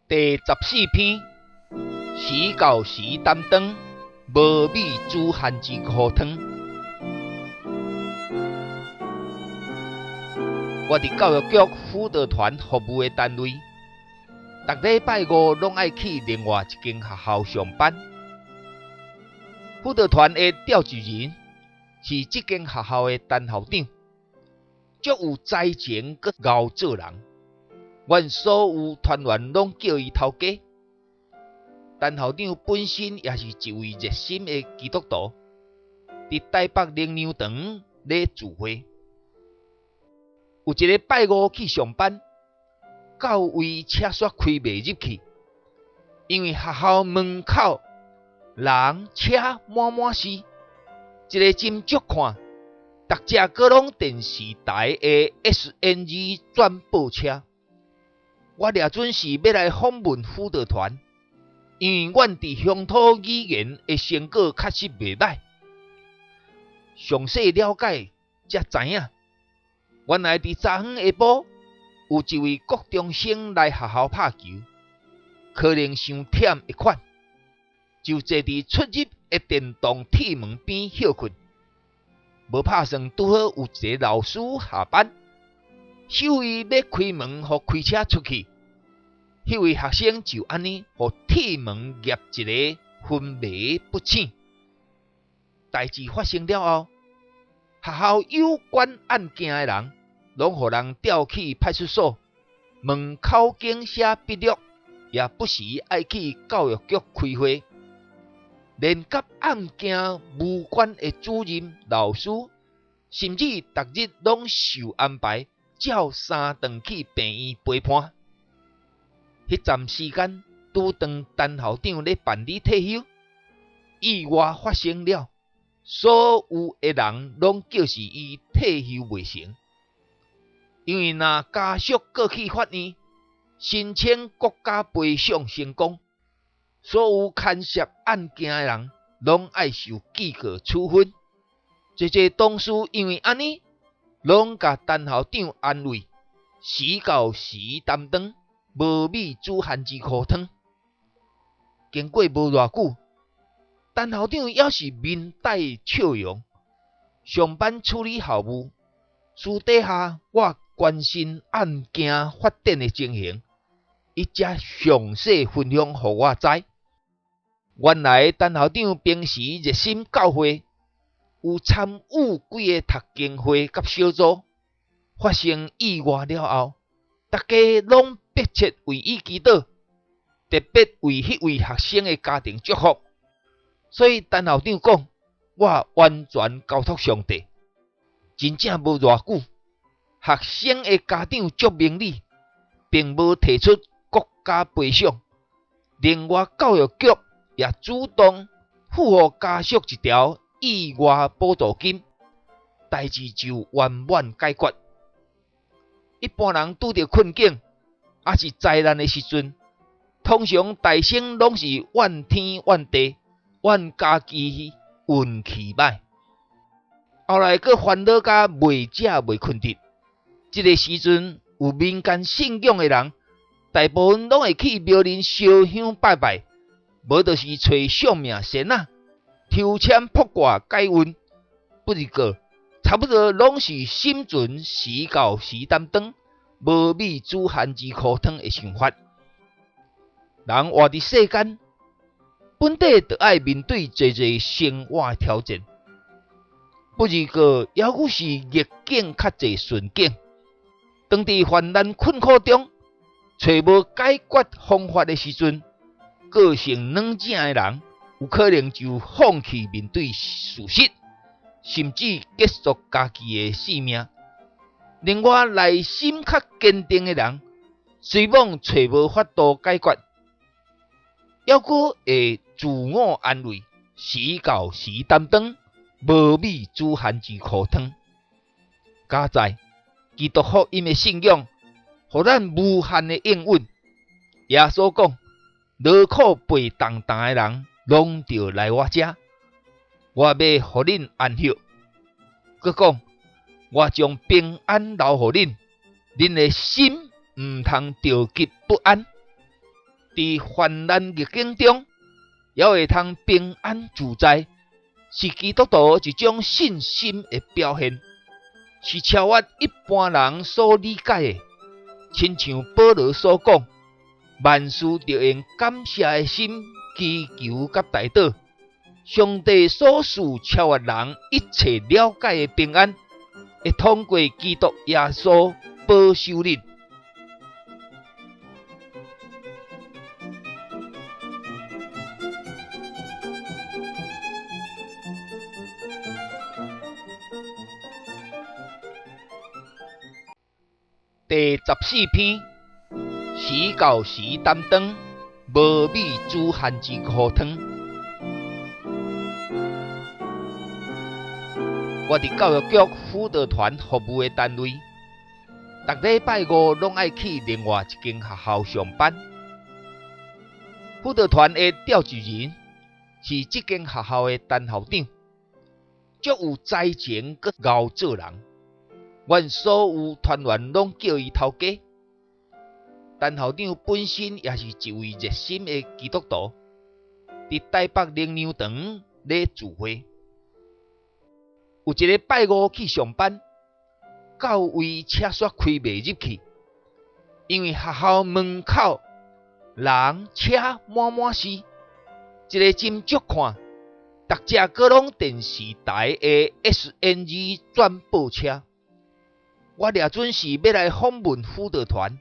第14篇，时到时担当，无米煮番薯糊汤。我伫教育局辅导团服务的单位，逐礼拜五拢爱去另外一间学校上班。辅导团的召集人是这间学校的陈校长，足有才情，阁敖做人。阮所有团员拢叫伊头家。陈校长本身也是一位热心的基督徒，伫台北灵粮堂咧聚会。有一个拜五去上班，到位车煞开袂入去，因为学校门口人车满满是，一个真足看，逐只阁拢电视台的 SNG 转播车。我掠准是要来访问辅导团，因为阮伫乡土语言的成果确实袂歹。详细了解才知影，原来伫昨昏下晡有一位国中生来学校拍球，可能伤忝一款，就坐伫出入的电动铁门边休困。无拍算拄好有一个老师下班，守卫要开门，互开车出去。迄位学生就安尼，互铁门夹一个昏迷不醒。代志发生了后，学校有关案件的人，拢互人调去派出所，门口警写笔录，也不时爱去教育局开会。连甲案件无关的主任、老师，甚至逐日拢受安排照3顿去病院陪伴。迄站时间，拄当陈校长咧办理退休，意外发生了，所有的人拢叫是伊退休未成，因为若家属过去法院申请国家赔偿成功，所有牵涉案件的人拢爱受记过处分。这同事因为安尼，拢甲陈校长安慰，时到时担当，无米煮番薯糊汤。经过无偌久，陈校长也是面带笑容，上班处理校务。私底下我关心案件发展的情形，伊才详细分享互我知。原来陈校长平时热心教会，有参与几个读经会甲小组。发生意外了后，大家拢迫切为伊祈祷，特别为迄位学生的家庭祝福。所以陈校长讲，我完全交托上帝。真正无偌久，学生的家长足明理，并无提出国家赔偿。另外，教育局也主动付予家属一条意外补助金，代志就圆满解决。一般人拄着困境，也是灾难的时阵，通常大声拢是怨天怨地，怨家己运气歹。后来佫烦恼甲袂食袂困得。这个时阵，有民间信仰的人，大部分拢会去庙林烧香拜拜，无就是找相命神啊，抽签卜卦解运。不过，差不多拢是心存时到时担当，无米煮番薯糊汤的想法。人活伫世间，本底就爱面对侪生活挑战。不过，也有是逆境较侪顺境。当伫患难困苦中，找无解决方法的时阵，个性软正的人，有可能就放弃面对事实，甚至结束家己的性命。另外，内心较坚定的人，虽望找无法度解决，抑佫会自我安慰，时到时担当，无米煮番薯糊汤。加在基督福音的信仰，互咱无限的应允。耶稣讲，劳苦背重担的人，拢着来我遮，我要互恁安息。佮讲，我将平安留互恁，恁的心毋通着急不安。伫患难逆境中，也会通平安自在，是基督徒一种信心的表现，是超越一般人所理解的。亲像保罗所讲，万事就用感谢的心祈求甲代祷，上帝所赐超越人一切了解的平安，会通过基督耶稣保守恁。第14篇，时到时担当，无米煮番薯糊汤。我伫教育局辅导团服务的单位，逐礼拜五拢爱去另外一间学校上班。辅导团的召集人是这间学校的陈校长，足有才情，佮熬做人。阮所有团员拢叫伊头家。陈校长本身也是一位热心的基督徒，伫台北灵粮堂咧聚会。有一个拜五去上班，到位车煞开袂入去，因为学校门口人车满满是，一个真足看，逐只个拢电视台的 SNG 转播车。我掠准是要来访问辅导团，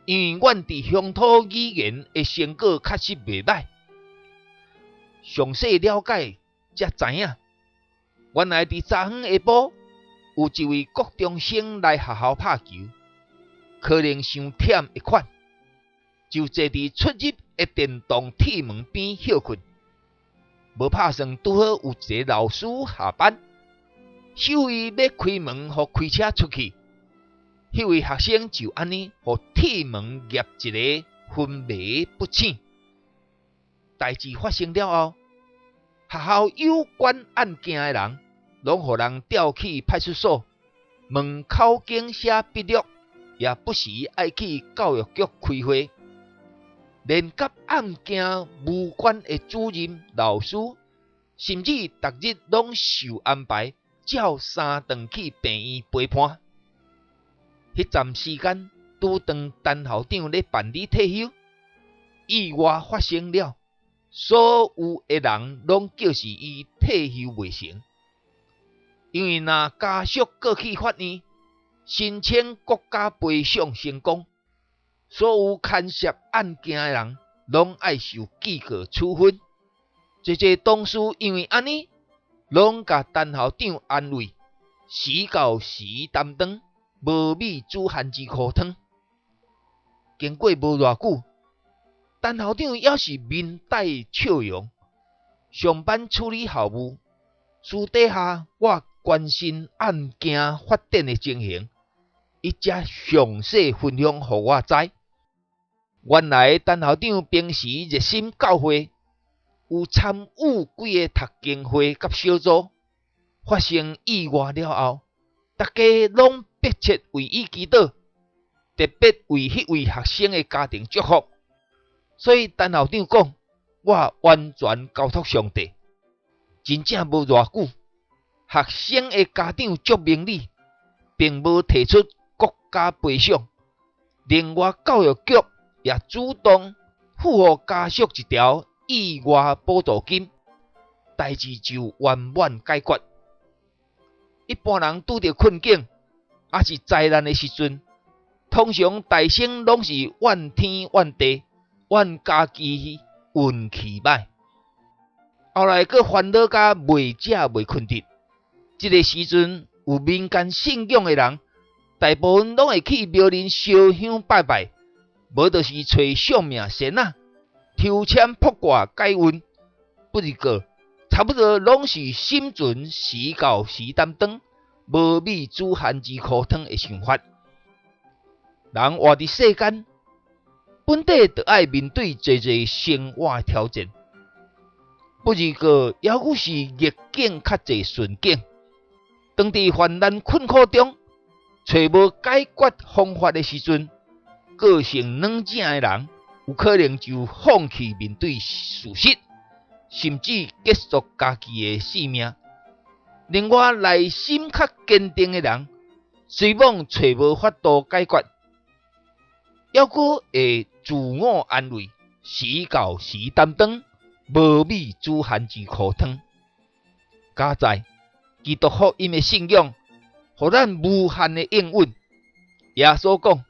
因为阮伫乡土语言的成果确实袂歹。详细了解才知影，原来伫昨昏下晡有一位国中生来学校拍球，可能伤忝一款，就坐伫出入的电动铁门边休困。无拍算拄好有一个老师下班。守卫要开门，互开车出去。迄位学生就安尼，互铁门夹一个昏迷不醒。代志发生了后，学校有关案件的人，拢互人调去派出所，门口警写笔录，也不时爱去教育局开会。连甲案件无关的主任、老师，甚至逐日拢受安排。照3顿去病院陪伴。迄站时间，拄当陈校长咧办理退休，意外发生了，所有的人拢叫是伊退休未成。因为若家属过去法院申请国家赔偿成功，所有牵涉案件的人拢爱受记过处分。这同事因为安尼。拢甲陈校长安慰，时到时担当，无米煮番薯糊汤。经过无偌久，陈校长也是面带笑容，上班处理校务。私底下我关心案件发展的情形，伊才详细分享互我知。原来陈校长平时热心教会。有参与几个读经会甲小组，发生意外了后，大家拢迫切为伊祈祷，特别为迄位学生的家庭祝福。所以陈校长讲，我完全交托上帝。真正无偌久，学生的家长足明理，并无提出国家赔偿。另外，教育局也主动付予家属一条意外补助金，代志就圆满解决。一般人拄着困境，也是灾难的时阵，通常大声拢是怨天怨地，怨家己运气歹，后来佫烦恼甲袂食袂困得。这个时阵，有民间信仰的人，大部分拢会去庙林烧香拜拜，无就是找相命神啊。抽签卜卦解运，不过差不多拢是心存时到时担当，无米煮番薯糊汤的想法。人活伫世间，本地就爱面对侪生活挑战，不过也有是逆境较侪顺境。当伫患难困苦中，找无解决方法的时阵，个性软正的人。有可能就放弃面对事实，甚至结束家己的性命。令我内心较坚定的人，虽往找无法度解决，犹阁会自我安慰，时到时担当，无米煮番薯苦汤。加在基督福音的信仰，互咱无限的应允。耶稣讲：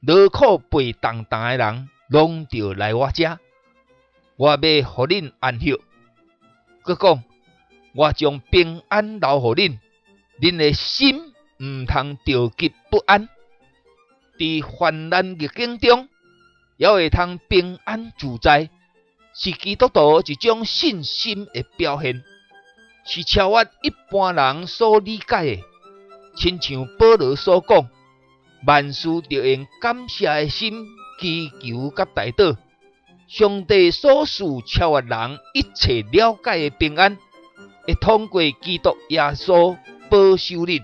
劳苦背重担的人，拢着来我遮，我要互恁安息。佮讲：我将平安留互恁，恁的心毋通着急不安。伫患难逆境中，也会通平安自在，是基督徒一种信心的表现，是超越一般人所理解的。亲像保罗所讲：万事着用感谢的心祈求甲代祷，上帝所赐超越人一切了解的平安，会通过基督耶稣保守恁。